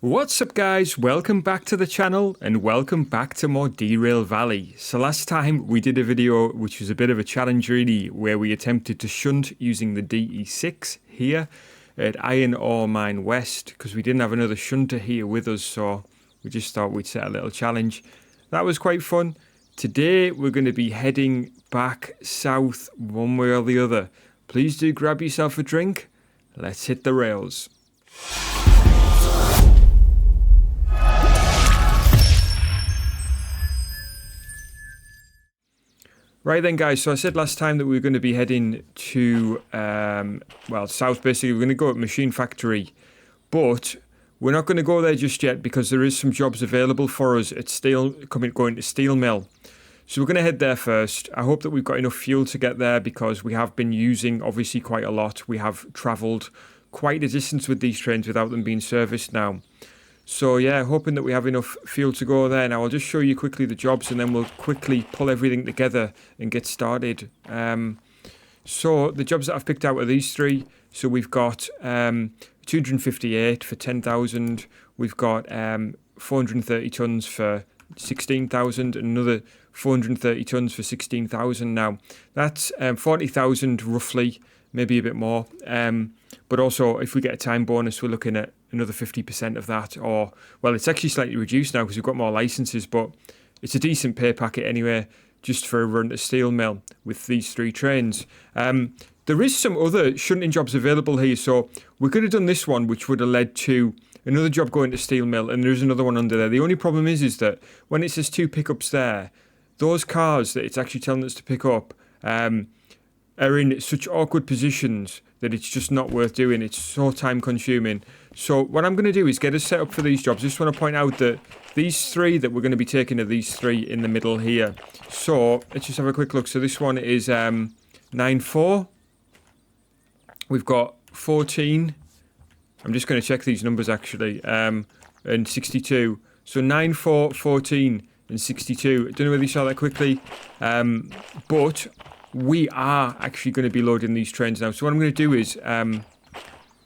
What's up guys, welcome back to the channel and welcome back to more Derail Valley. So last time we did a video which was a bit of a challenge really, where we attempted to shunt using the DE6 here at Iron Ore Mine West, because we didn't have another shunter here with us, so we just thought we'd set a little challenge. That was quite fun. Today we're going to be heading back south one way or the other. Please do grab yourself a drink, let's hit the rails. Right then guys, so I said last time that we were going to be heading to, south basically. We're going to go at Machine Factory, but we're not going to go there just yet because there is some jobs available for us at going to Steel Mill. So we're going to head there first. I hope that we've got enough fuel to get there because we have been using obviously quite a lot. We have travelled quite a distance with these trains without them being serviced now. So yeah, hoping that we have enough fuel to go there. Now I'll just show you quickly the jobs and then we'll quickly pull everything together and get started. So the jobs that I've picked out are these three. So we've got 258 for 10,000. We've got 430 tonnes for 16,000 and another 430 tonnes for 16,000. Now that's 40,000 roughly, maybe a bit more. But also if we get a time bonus, we're looking at another 50% of that, or well, it's actually slightly reduced now because we've got more licenses, but it's a decent pay packet anyway, just for a run to Steel Mill with these three trains. There is some other shunting jobs available here, so we could have done this one, which would have led to another job going to Steel Mill, and there's another one under there. The only problem is that when it says two pickups there, those cars that it's actually telling us to pick up are in such awkward positions that it's just not worth doing. It's so time consuming. So what I'm going to do is get us set up for these jobs. I just want to point out that these three that we're going to be taking are these three in the middle here. So let's just have a quick look. So this one is 9-4. We've got 14. I'm just going to check these numbers actually. And 62. So 9, 4, 14 and 62. I don't know whether you saw that quickly. But we are actually going to be loading these trains now. So what I'm going to do is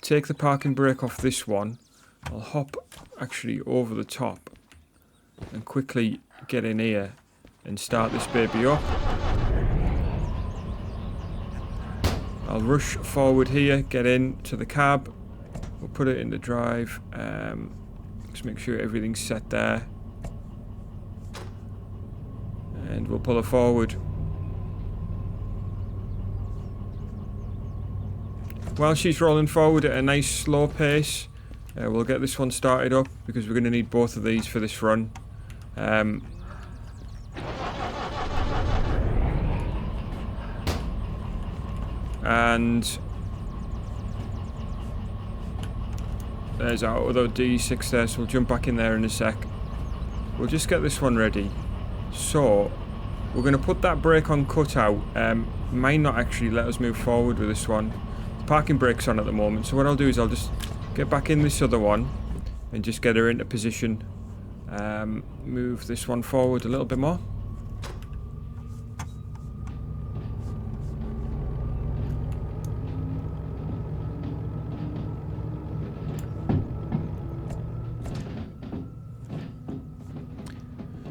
take the parking brake off this one. I'll hop actually over the top and quickly get in here and start this baby up. I'll rush forward here, get into the cab. We'll put it in the drive. Just make sure everything's set there. And we'll pull her forward. While she's rolling forward at a nice slow pace, we'll get this one started up because we're going to need both of these for this run. And there's our other D6 there, so we'll jump back in there in a sec. We'll just get this one ready. So we're going to put that brake on cutout. Might not actually let us move forward with this one. Parking brake's on at the moment, so what I'll do is I'll just get back in this other one and just get her into position. Move this one forward a little bit more.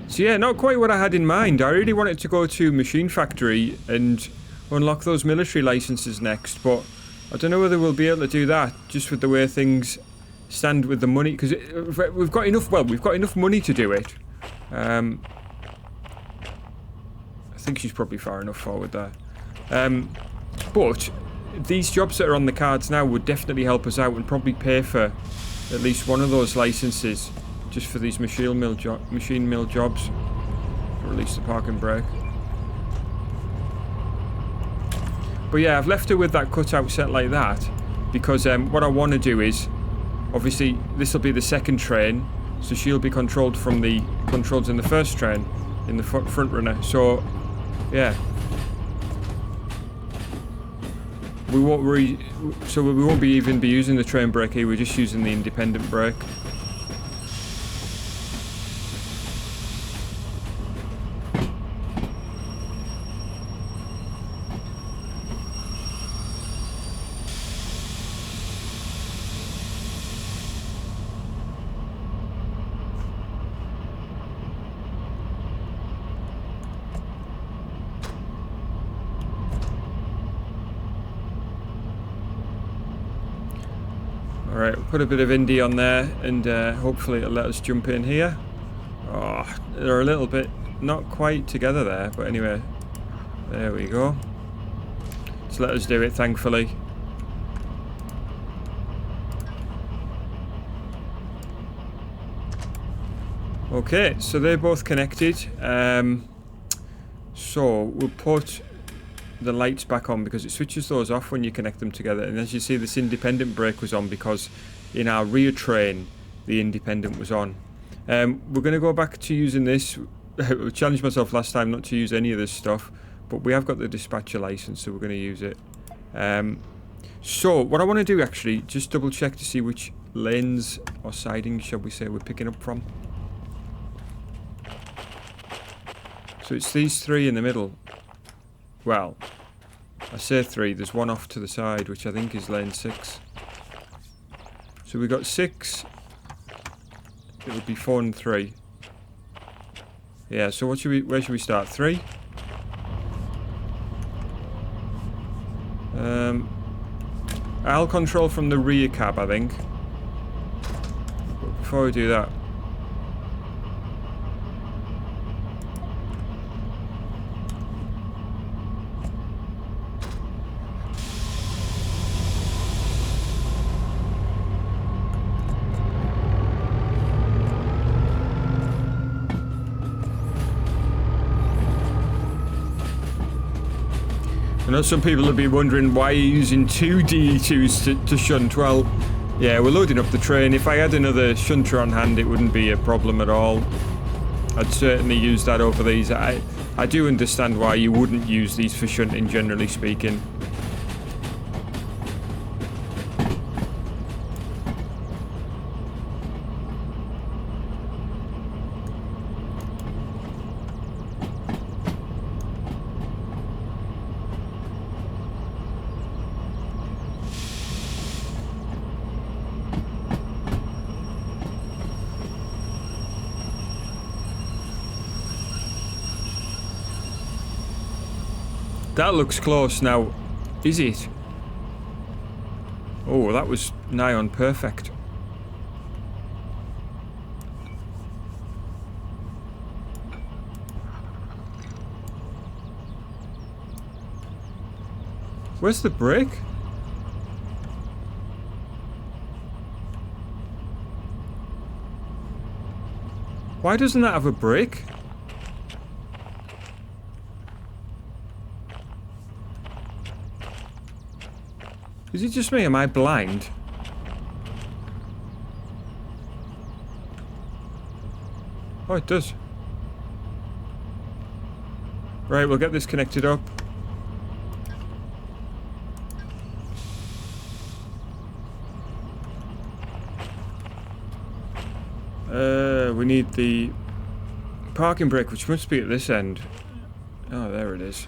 So yeah, not quite what I had in mind. I really wanted to go to Machine Factory and unlock those military licenses next, but I don't know whether we'll be able to do that just with the way things stand with the money, because we've got enough money to do it. I think she's probably far enough forward there. But these jobs that are on the cards now would definitely help us out and probably pay for at least one of those licenses just for these machine mill jobs. Release the parking brake. But yeah, I've left her with that cutout set like that because what I want to do is, obviously this will be the second train, so she'll be controlled from the controls in the first train, in the front runner. So yeah, we won't even be using the train brake here. We're just using the independent brake. Alright, we'll put a bit of indie on there, and hopefully it'll let us jump in here. Oh, they're a little bit not quite together there, but anyway. There we go. Just let us do it, thankfully. Okay, so they're both connected. So we'll put the lights back on because it switches those off when you connect them together. And as you see, this independent brake was on because in our rear train the independent was on. We're going to go back to using this. I challenged myself last time not to use any of this stuff, but we have got the dispatcher license, so we're going to use it. So what I want to do actually, just double check to see which lanes or sidings, shall we say, we're picking up from. So it's these three in the middle. Well, I say three, there's one off to the side, which I think is lane 6. So we've got 6. It would be 4 and 3. Yeah, so what should where should we start? 3? I'll control from the rear cab, I think. But before we do that, I know some people will be wondering why you're using 2 DE2s to shunt. Well, yeah, we're loading up the train. If I had another shunter on hand, it wouldn't be a problem at all. I'd certainly use that over these. I do understand why you wouldn't use these for shunting, generally speaking. That looks close now. Is it? Oh, that was nigh on perfect. Where's the brake? Why doesn't that have a brake? Is it just me? Am I blind? Oh, it does. Right, we'll get this connected up. We need the parking brake, which must be at this end. Oh, there it is.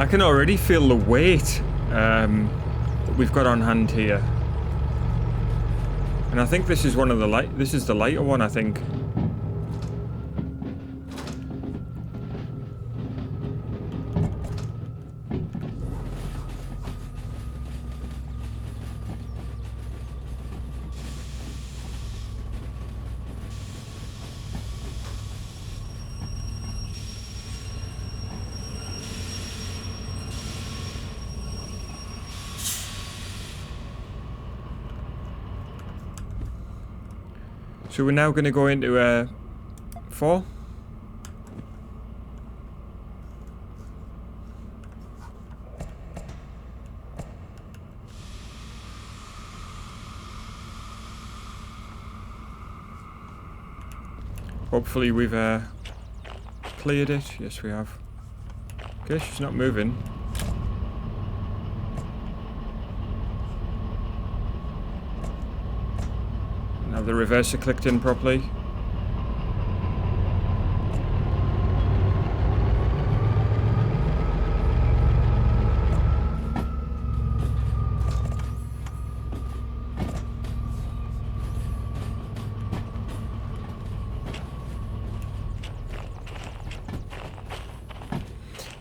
I can already feel the weight that we've got on hand here, and I think this is one of the this is the lighter one, I think. So we're now going to go into 4. Hopefully we've cleared it. Yes, we have. Okay, she's not moving. Have the reverser clicked in properly?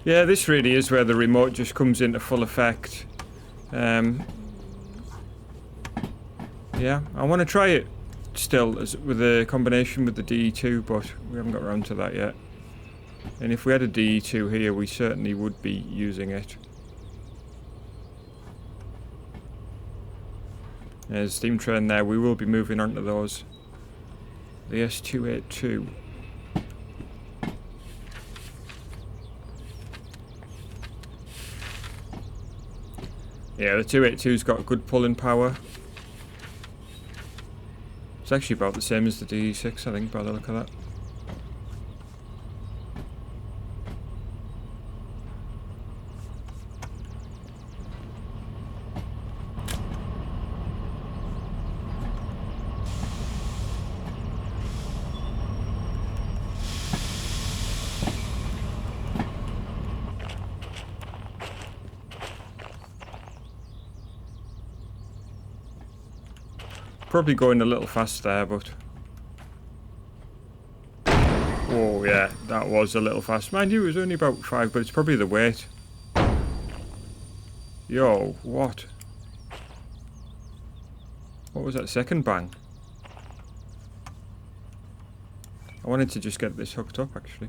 Yeah, this really is where the remote just comes into full effect. Yeah, I want to try it still with a combination with the DE2, but we haven't got around to that yet. And if we had a DE2 here, we certainly would be using it. There's steam train there. We will be moving on to those. The S282. Yeah, the 282's got good pulling power. It's actually about the same as the DE6, I think, by the look of that. Probably going a little fast there, but... Oh yeah, that was a little fast. Mind you, it was only about 5, but it's probably the weight. Yo, what? What was that second bang? I wanted to just get this hooked up, actually.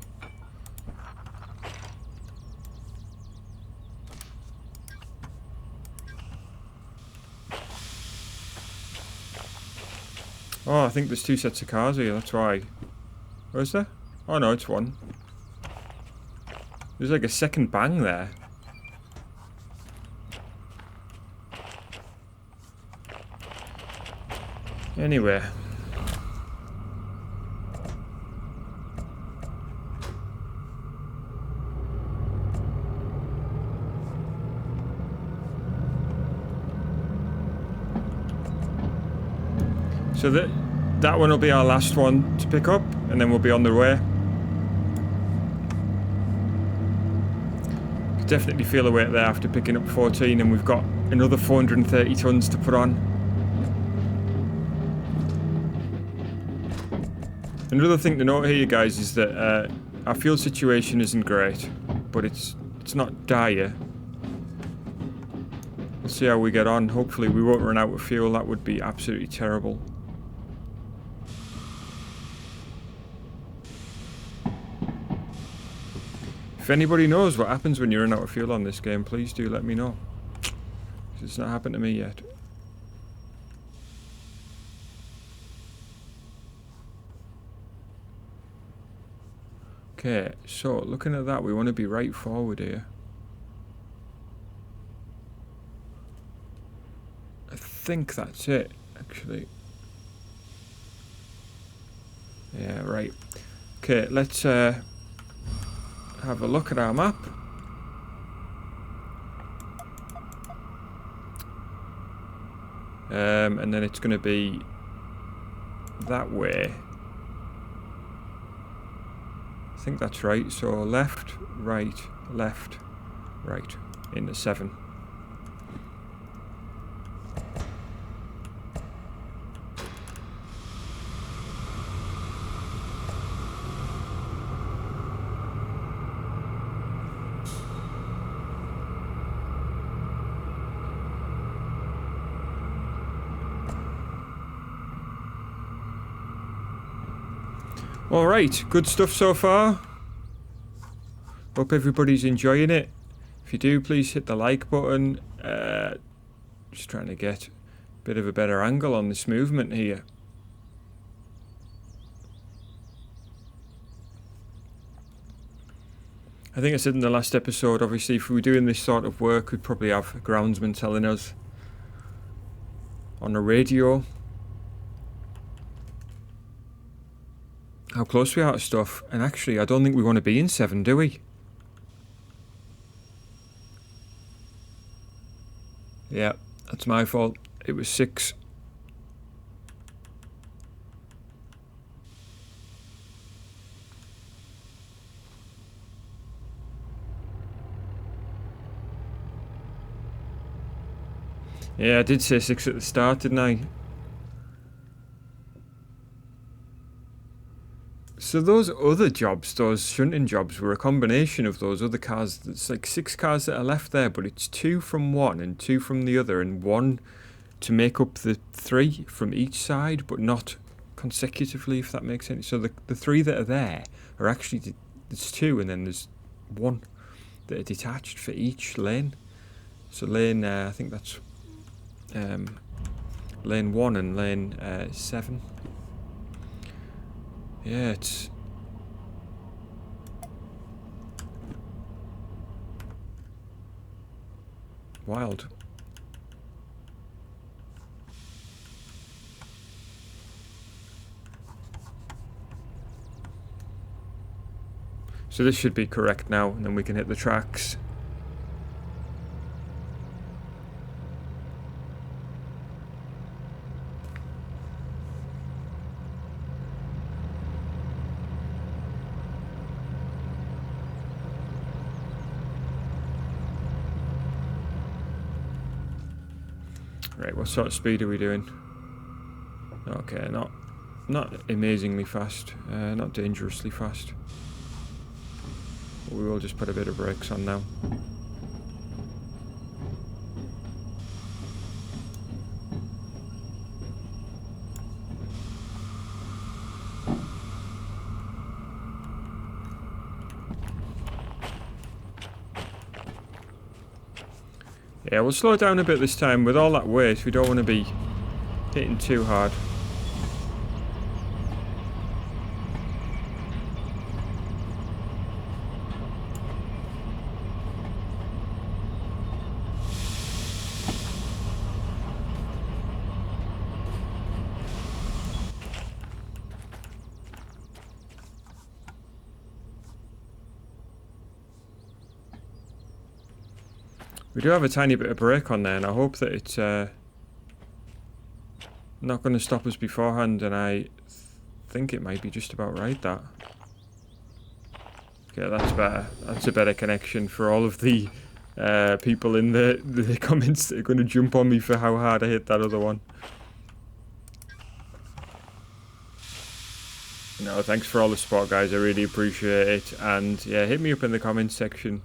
Oh, I think there's 2 sets of cars here, that's why. Oh, is there? Oh no, it's one. There's like a second bang there. Anyway. So that one will be our last one to pick up, and then we'll be on the way. Could definitely feel the weight there after picking up 14, and we've got another 430 tons to put on. Another thing to note here, guys, is that our fuel situation isn't great, but it's not dire. We'll see how we get on. Hopefully we won't run out of fuel. That would be absolutely terrible. If anybody knows what happens when you run out of fuel on this game, please do let me know. It's not happened to me yet. Okay, so looking at that, we want to be right forward here. I think that's it, actually. Yeah, right. Okay, let's have a look at our map. And then it's going to be that way. I think that's right. So left, right, into 7. Alright, good stuff so far. Hope everybody's enjoying it. If you do, please hit the like button. Just trying to get a bit of a better angle on this movement here. I think I said in the last episode, obviously, if we were doing this sort of work, we'd probably have a groundsman telling us on the radio how close we are to stuff. And actually, I don't think we want to be in 7, do we? Yeah, that's my fault. It was 6. Yeah, I did say 6 at the start, didn't I? So those other jobs, those shunting jobs, were a combination of those other cars. It's like 6 cars that are left there, but it's 2 from one and 2 from the other, and 1 to make up the 3 from each side, but not consecutively, if that makes sense. So the 3 that are there are actually, there's 2, and then there's 1 that are detached for each lane. So lane, I think that's lane 1 and lane 7. Yeah, it's wild. So this should be correct now, and then we can hit the tracks. Right, what sort of speed are we doing? Okay, not amazingly fast, not dangerously fast. But we will just put a bit of brakes on now. Yeah, we'll slow down a bit this time. With all that weight, we don't want to be hitting too hard. We do have a tiny bit of brake on there, and I hope that it's not going to stop us beforehand, and I think it might be just about right, that. Okay, that's better. That's a better connection for all of the people in the comments that are going to jump on me for how hard I hit that other one. No, thanks for all the support, guys. I really appreciate it. And yeah, hit me up in the comments section.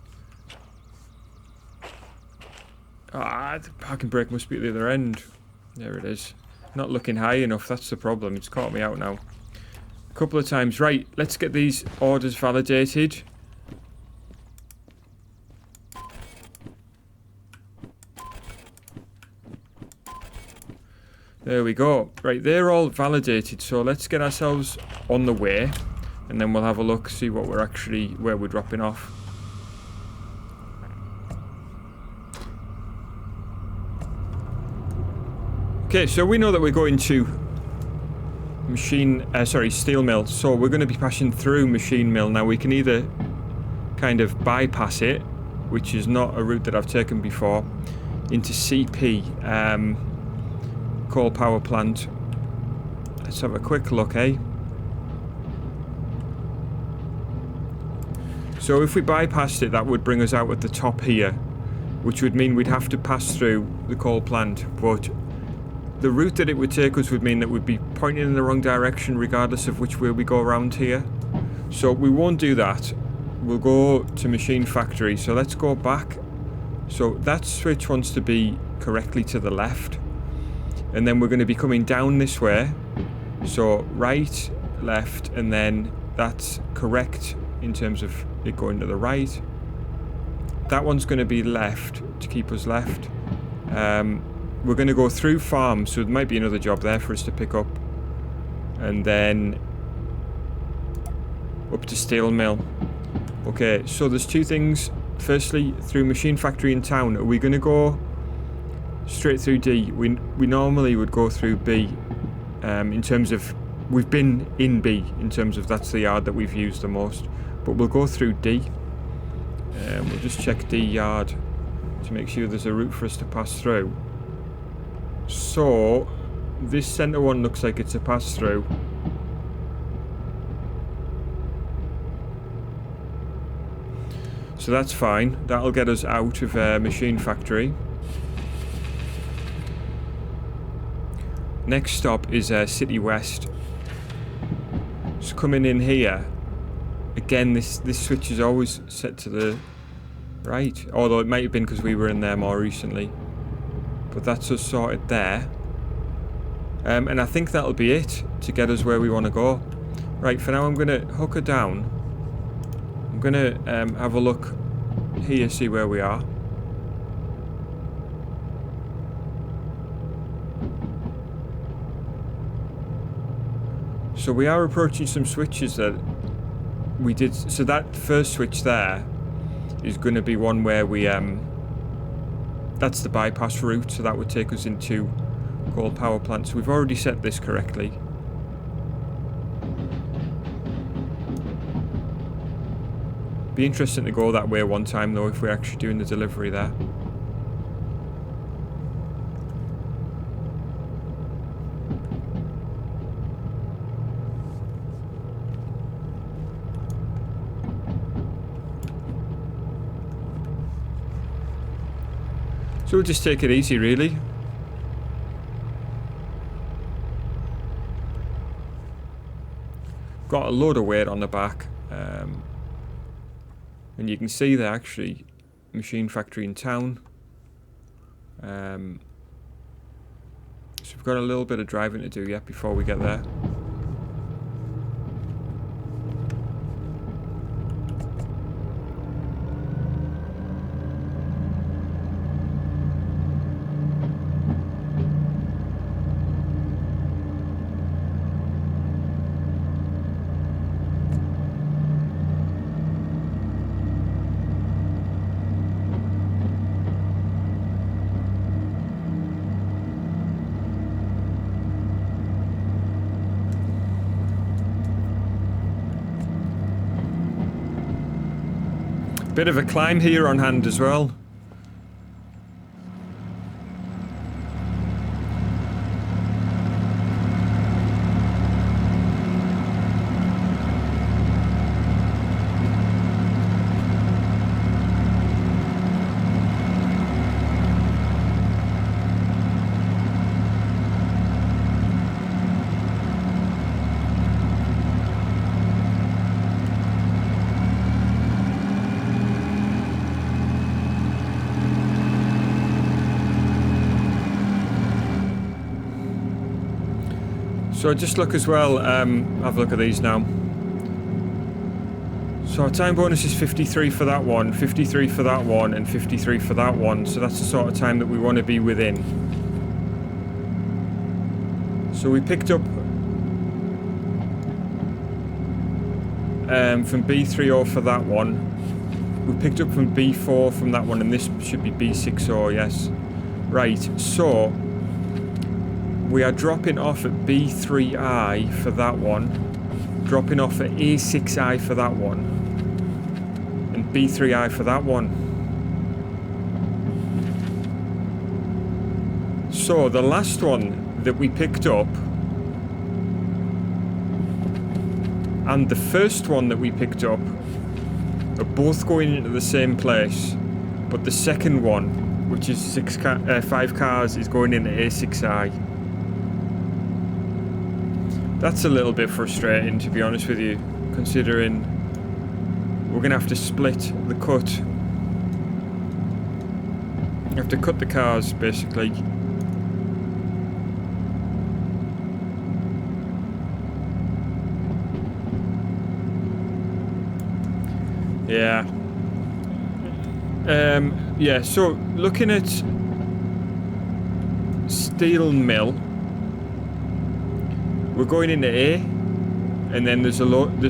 Ah, the parking brake must be at the other end. There it is. Not looking high enough, that's the problem. It's caught me out now. A couple of times. Right, let's get these orders validated. There we go. Right, they're all validated, so let's get ourselves on the way, and then we'll have a look, see what we're actually, where we're dropping off. Okay, so we know that we're going to steel mill, so we're going to be passing through machine mill. Now we can either kind of bypass it, which is not a route that I've taken before, into CP, coal power plant. Let's have a quick look, eh? So if we bypassed it, that would bring us out at the top here, which would mean we'd have to pass through the coal plant, but the route that it would take us would mean that we'd be pointing in the wrong direction regardless of which way we go around here. So we won't do that. We'll go to machine factory. So let's go back. So that switch wants to be correctly to the left. And then we're going to be coming down this way. So right, left, and then that's correct in terms of it going to the right. That one's going to be left to keep us left. We're going to go through farm, so there might be another job there for us to pick up. And then up to steel mill. Okay, so there's two things. Firstly, through machine factory in town, are we going to go straight through D? We normally would go through B, in terms of, we've been in B, in terms of that's the yard that we've used the most. But we'll go through D. We'll just check D yard to make sure there's a route for us to pass through. So this center one looks like it's a pass through. So that's fine. That'll get us out of machine factory. Next stop is City West. So coming in here, again, this switch is always set to the right. Although it might have been because we were in there more recently. But that's us sorted there. And I think that'll be it to get us where we want to go. Right, for now I'm going to hook her down. I'm going to have a look here, see where we are. So we are approaching some switches that we did. So that first switch there is going to be one where we that's the bypass route, so that would take us into coal power plants. We've already set this correctly. Be interesting to go that way one time though, if we're actually doing the delivery there. So we'll just take it easy, really. Got a load of weight on the back. And you can see there, actually, machine factory in town. So we've got a little bit of driving to do yet before we get there. Bit of a climb here on hand as well. So just look as well, have a look at these now. So our time bonus is 53 for that one, 53 for that one, and 53 for that one. So that's the sort of time that we want to be within. So we picked up from B30 for that one. We picked up from B4 from that one, and this should be B60, yes. Right, so we are dropping off at B3I for that one, dropping off at A6I for that one, and B3I for that one. So the last one that we picked up and the first one that we picked up are both going into the same place, but the second one, which is 5 cars, is going into A6I. That's a little bit frustrating, to be honest with you, considering we're going to have to split the cut. You have to cut the cars, basically. Yeah. Yeah, so looking at steel mill, we're going into A, and then there's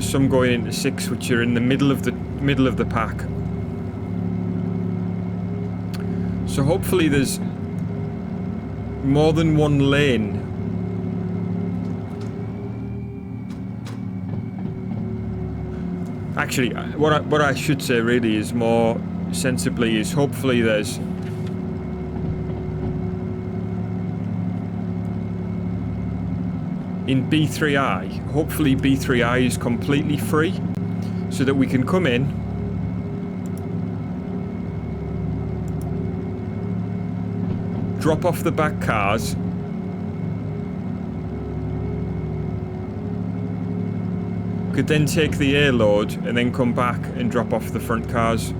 some going into 6, which are in the middle of the pack. So hopefully there's more than one lane. Actually, what I should say really is more sensibly is hopefully there's in B3I, hopefully B3I is completely free so that we can come in, drop off the back cars, Could then take the air load and then come back and drop off the front cars.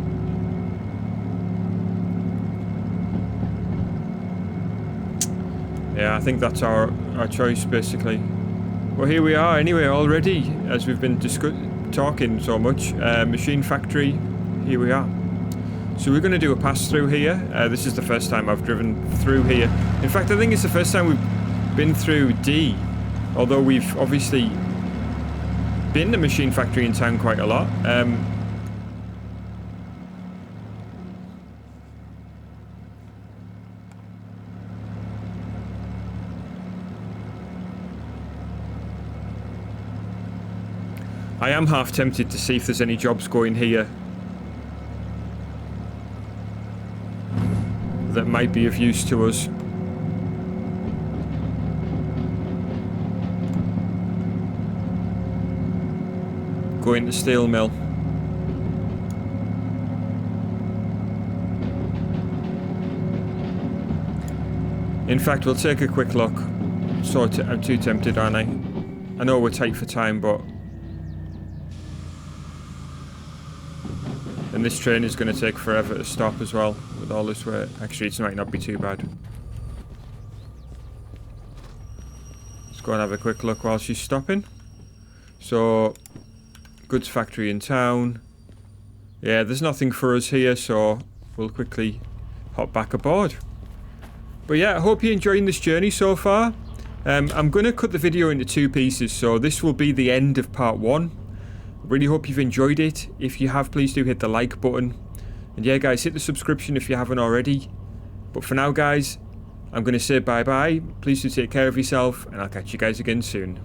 Yeah, I think that's our choice basically. Well, here we are anyway already, as we've been talking so much. Machine factory, here we are. So we're going to do a pass through here. This is the first time I've driven through here. In fact, I think it's the first time we've been through D. Although we've obviously been to Machine Factory in town quite a lot. I am half tempted to see if there's any jobs going here that might be of use to us. Going to steel mill. In fact, we'll take a quick look. So I'm too tempted, aren't I? I know we're tight for time, but... And this train is going to take forever to stop as well, with all this weight. Actually, it might not be too bad. Let's go and have a quick look while she's stopping. So... Goods factory in town. Yeah, there's nothing for us here, so we'll quickly hop back aboard. But yeah, I hope you're enjoying this journey so far. I'm going to cut the video into 2 pieces, so this will be the end of part 1. I really hope you've enjoyed it. If you have, please do hit the like button. And yeah, guys, hit the subscription if you haven't already. But for now, guys, I'm going to say bye-bye. Please do take care of yourself, and I'll catch you guys again soon.